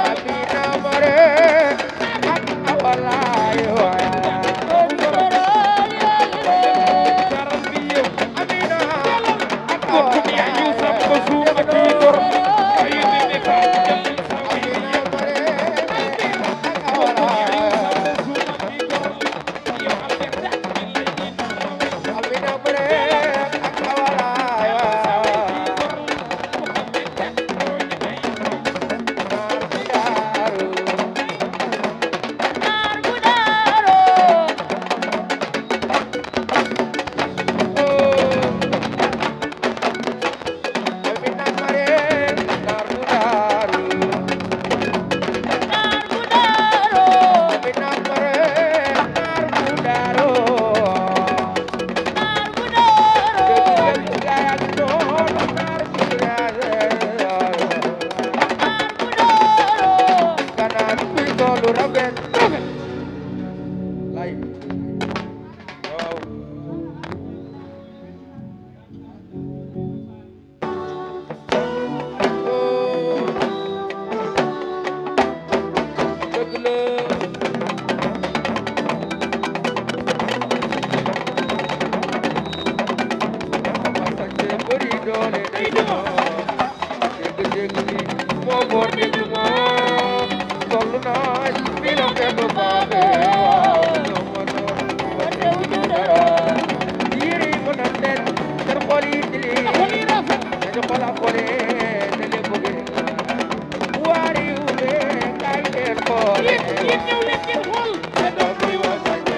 Amina Mari ak awalaay wayal jaral bi yow Amina ak ko ya yu sam ko suuma di gor ay ne ne fa jëm sawi Amina Mari ak awalaay Amina Mari ak awalaay Amina Mari naar bu daaru Amina Mari naar bu daaru gaay ak noonu naar bu daaru kanaan kuy doolu rafet lay waaw dëgg la ama sañse bëri doole day doon dégg-dégg bi moo boor dégg moo toll naa ci fi la fekk baaxe waaw ñoo ma doon ma dégg dara yére yi mën a nen seen xol yi tilim dañu xol a xole ne leen bëggee waari yu ne kaay leen xoole yéen ñëw leen ngeen xool te doom bi wa sañse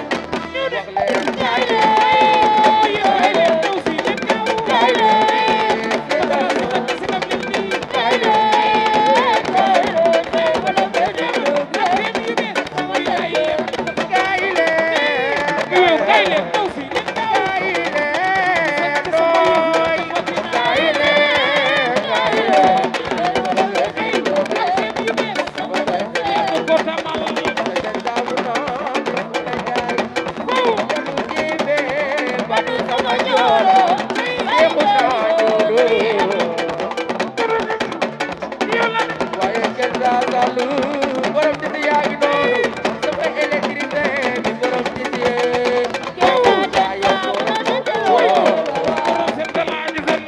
wax leen kaay leen kaay leen ñëw si leen ñëw kaay leen seetal si nam leen nii kaay leen kaay leen wala benn leen yu bees sama yaay leen kaay leen kaay leen ñëw si leen ñëw kaay leen nooy kaay leen kaay leen wala benn leen yu bees wala benn ko tamal seen talaaji seen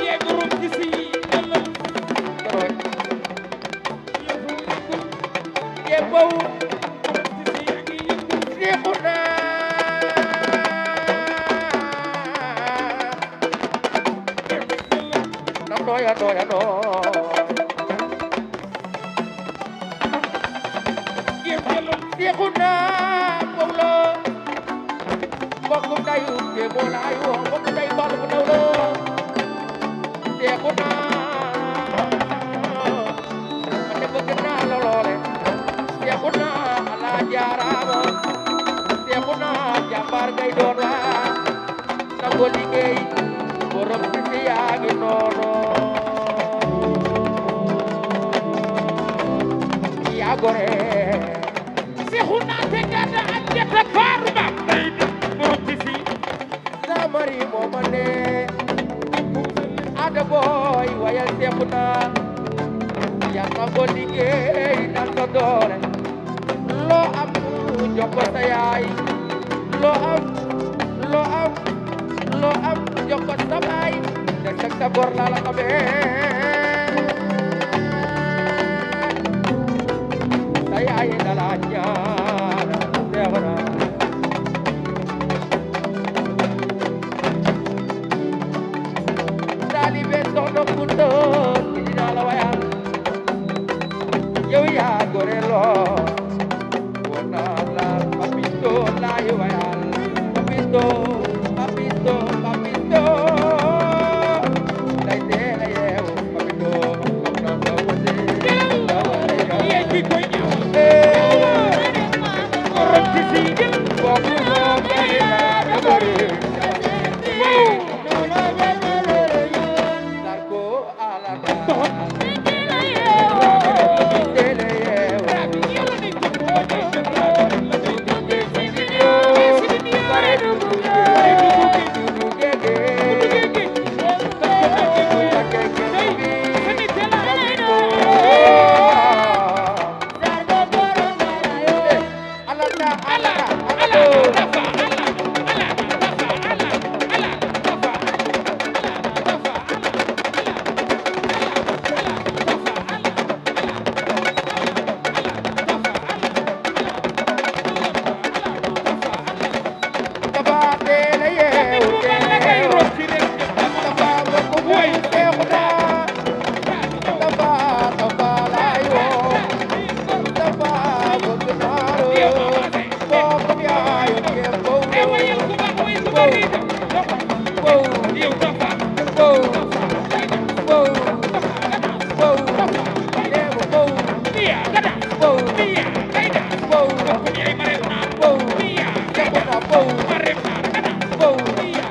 yee borom ci si ëllëg borom ci si yaa ngi yëngu Doya doya do yéen jëlal Seexuna Mawlo mbokkum dayu te moo la ay woo mbokkum dayu bal bu ndaw la Seexuna man de bëgg naa la loole Seexuna ala jaaraama Seexuna jàmbaar ngay doon waa nangoo liggéey borom si si yaa ngi noonu yaa gore Seexuna te gàdda ak jetta faaru ba day di borom ci si Samari moo ma ne ada boy wayal Seexuna yaa nangoo liggéey naan sa doole loo am jox ko sa yaay loo am jox ko sa baay te teg sa bor laa la xamee sa yaay dala ñaan Seexuna taalibe soxna Kunta ki dinaa la wayal yow yaa gore loo wona la papito laay wayal papito yow dafa biya gada biya kayda ko ni ay mare na biya kayda mare na gada biya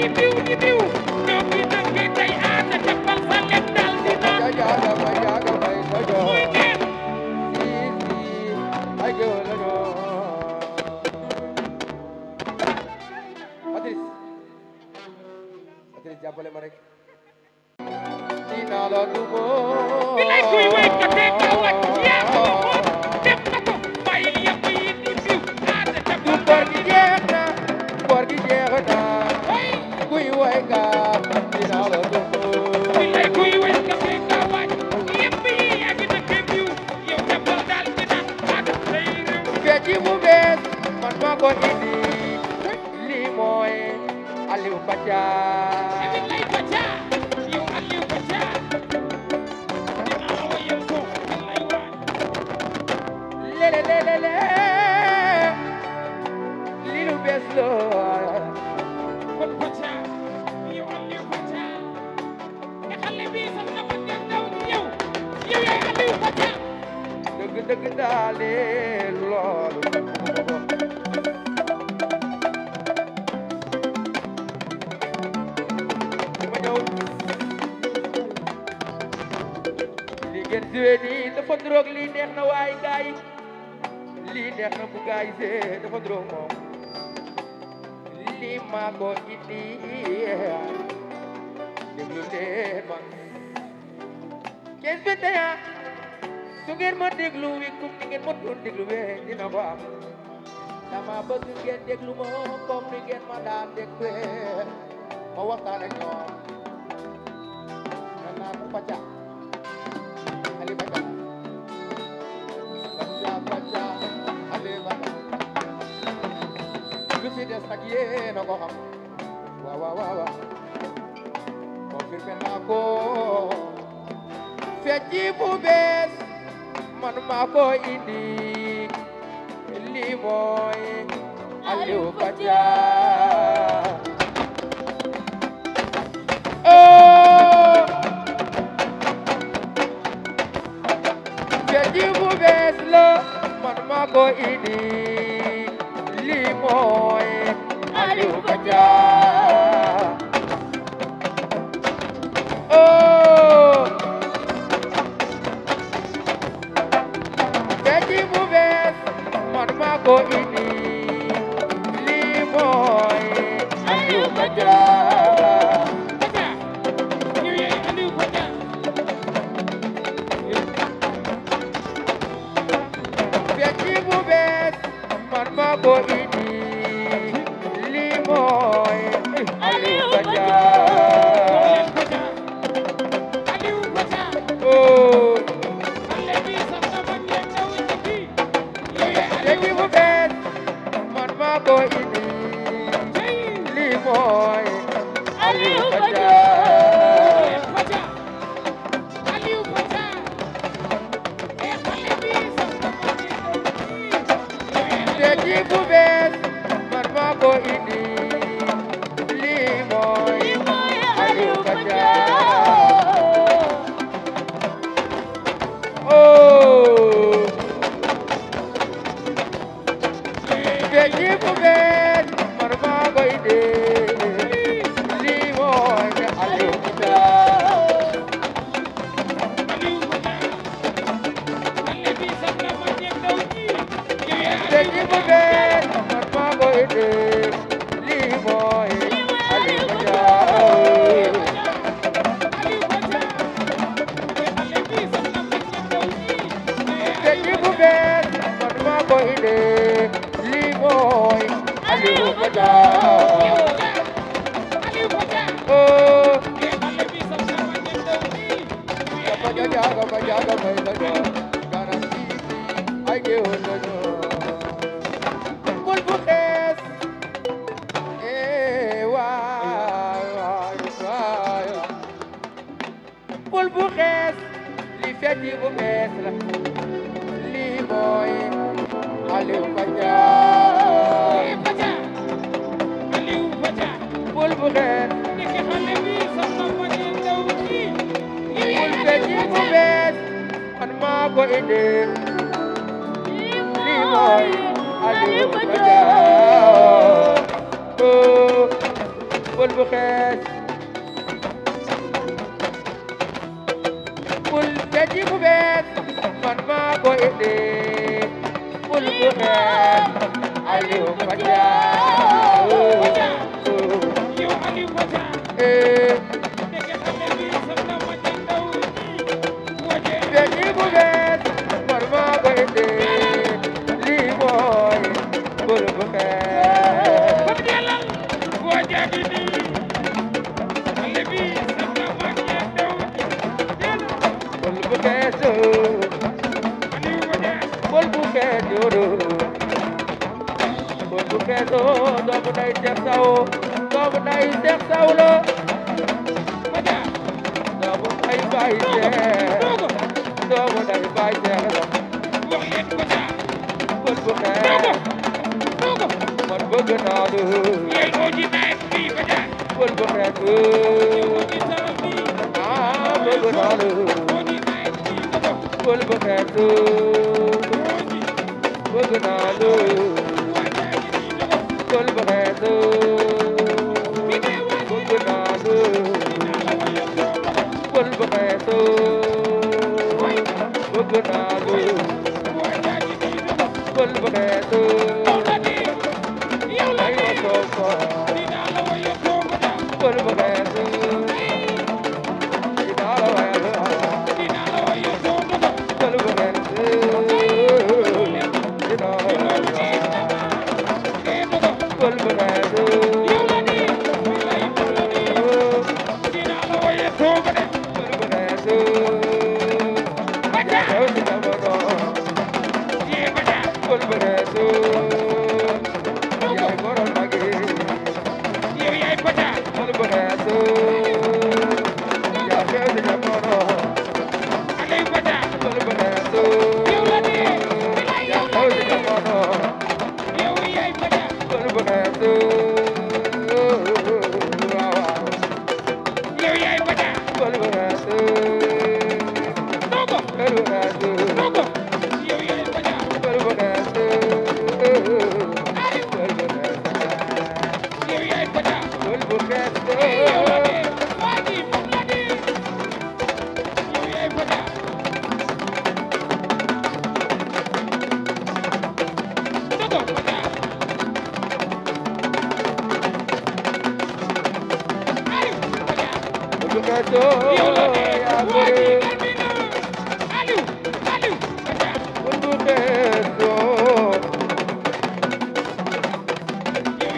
ibiw ibiw ñoo fi dëkk tey aada jàppal sa lem dal dina jaga may dojo muy neex si ay go la do Patrice jàppale ma rek dina la dumo bi lay kuy way ka te ka wat yaa ko xool def na ko bàyyi yëpp yi ibiw aada du jàppal bor gi jeex na kuy way ka dina la dumo bi lay kuy way ka te ka wat yëpp yi yaa ngi dëkk ibiw yow jàppal daal dina aada say réew fecci bu bees man maa ko indi lii mooy Aliou Bacha Emin lay Bacha yow Aliou Bacha dinaa la wayal ko lay waay lele lii lu bees la kon Bacha yow Aliou Bacha nga xale bi sax na ma ngeen daw yow yaay Aliou Bacha dëgg daale loolu ma ñëw li ngeen joué nii dafa droog lii neex na waay gaay lii neex na bu gaay see dafa droog moom lii maa ko indi déglu leen ma 15-21 su ngeen ma déglu wi comme ni ngeen ma doon déglu wee dina ko am dama bëgg ngeen déglu ma comme ni ngeen ma daan dégloo ma waxtaan ak ñoom naa ko Bacha Ali Bacha Ali Bacha lu ci des nag yéen a ko xam waaw confirmé naa ko fecci bu bees man maa ko indi lii mooy Aliou Bacha fecci bu bees la man maa ko indi lii mooy Aliou Bacha fecci bu bees man maa ko indi lii mooy Aliou Bacha Bacha yow yaay Aliou Bacha fecci bu bees man maa ko indi lii mooy Aliou Bacha Aliou Bacha oh xale bi sax na ma ngeen daw ci kii yow yaay fecci Aliou bu bees man maa ko indi lii mooy Aliou Bacha Bacha Aliou Bacha e xale bi sax na ma ngeen daw ci kii yow yaay fecci bu bees man maa ko indi lii mooy Aliou Bacha oh fecci bu bees man maa ko indi lii mooy Aliou Bacha Aliou Bacha xale bi sax na ma ngeen daw ci yow yaay fecci bu bees man maa ko indi lii mooy Aliou Bacha Aliou Bacha xale bi sax na ma ngeen daw ci fecci bu bees man maa ko indi lii mooy Aliou Bacha Aliou Bacha oh xale bi sax na ma ngeen daw ci jaga may dojo garanti ay géwël dojo bul bu xees waay bul bu xees li fecci bu bees la lii mooy Aliou Bacha Bacha Aliou Bacha bul bu xees nekk xale bi sax na ma ngeen daw ci yow yaay bul fecci Aliou bu Bacha bees man maa ko indi lii mooy Aliou Bacha oh bul bu xees bul fecc bu bees man maa ko indi bul bu xees Aliou Fatia yow Aliou Fatia dégg xale bi sa dama ci ndaw waje fecc bu bees man maa ko indi lii mooy bul bu xees ko delal waje gi ni xale bi sa dama ci ndaw bul bu xees Aliou Fatia bul bu xees yoro bul bu xees doomu nday Seex Saw doomu nday Seex Saw la Fatia doomu nday Baay Seex dogo doomu nday Baay Seex la wax leen Fatia bul bu dogo xees dogo man bëgg naa la yey moo ji naay bi Fatia bul bu xees moo ji sama bi ah bëgg naa la moo ji naay bi dogo bul bu xees moo ji bëgg naa la waje gi ni dogo bul bu xees bi ne waje bëgg naa la la waye dogo bul bu xees bëgg naa la waje gi ni dogo bul bu xees yow la di yow la ay di wa soofa dinaa la waye dogo da bul bu xees dinaa la wayal dinaa la waye dogo da bul bu xees dinaa la wayal eh dogo bul bu xees yow la di lay la di dinaa la waye dogo de bul bu xees Fatia yow ci jamono eh Fatia bul bu xees yaay borom magi yow yaay Fatia bul bu xees yaa xew ci jamono Aliou Fatia bul bu xees yow la di yaa xew ci jamono yow yaay Fatia bul bu xees waaw waaw yow yaay Fatia bul bu xees dogo bul bu xees dogo yow yaay Fatia bul bu xees bul bu xees yow yaay Fatia bul bu xees yow la di waji moom la di yow yaay Fatia dogo Fatia Aliou Fatia bul bu xees yow la di yaa waji bëre Amina Aliou Aliou Fatia bul bu xees yow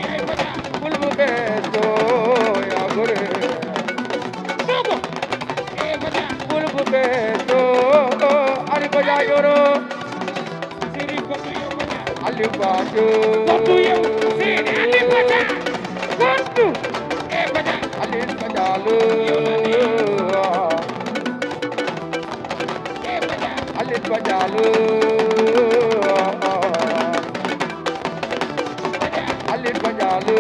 yaay Fatia bul bu xees yaa bëre dogo eh Fatia bul bu xees ali ko jaayoro Seri Kotu yow Fatia ali Fatou Kotu yow Seri Aliou Fatia Kotu eh Fatia ali Fadialo eh Fatia ali Fadialo Fatia ali Fadialo